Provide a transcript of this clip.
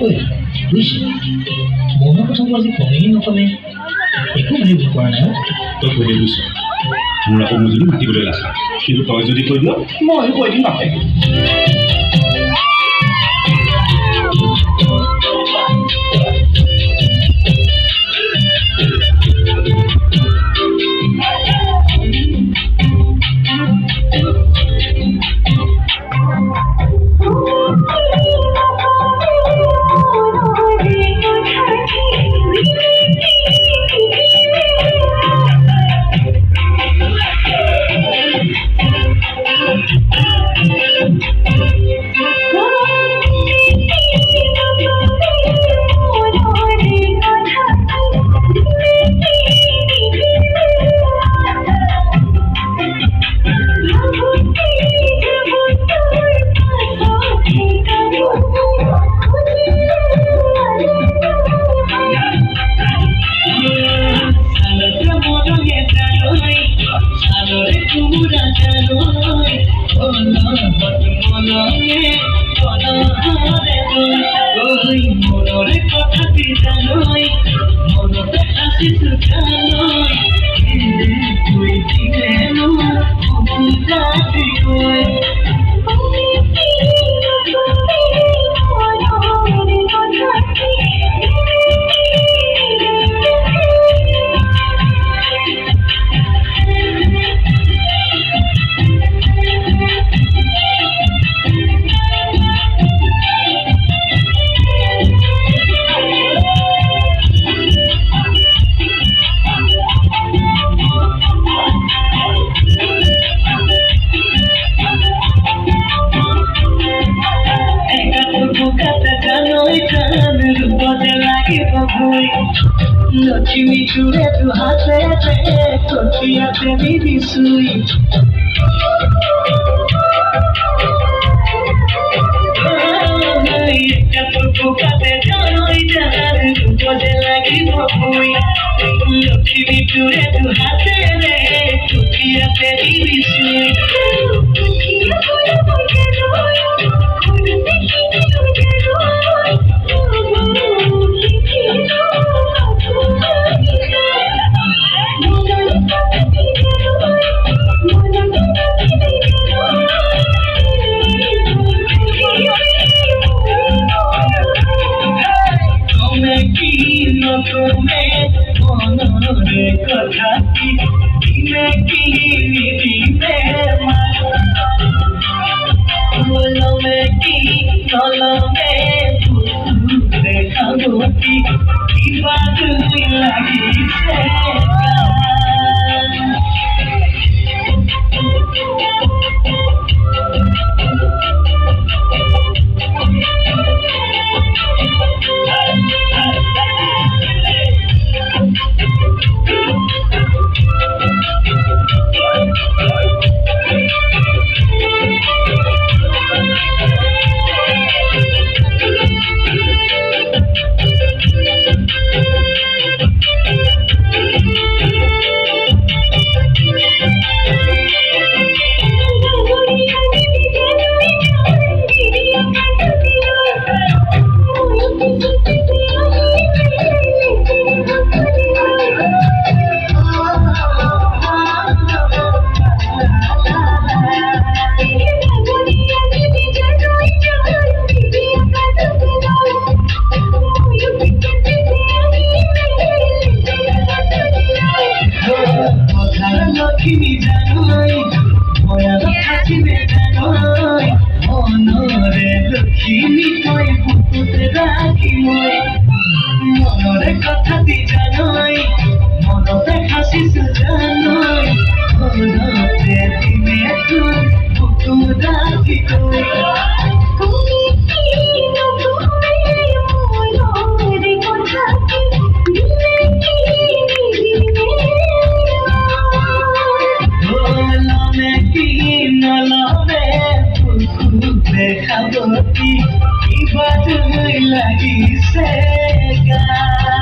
ঐ বুজিছ মনৰ কথাবোৰ আজি কমেই নকমে একো ভাবিব পৰা নাই তই কৈ দে বুজিছ মোৰ আকৌ মোৰ যদি মাতিবলৈ লাজ কিন্তু তই যদি কৈ দিয় মই কৈ দিম বাপেক Lotimi ture tu hate totia te bibi sui Kapukate janoi jar boje lagi bokui Lotimi ture tu hate totia te bibi sui Khadoti, ibat lagi sega.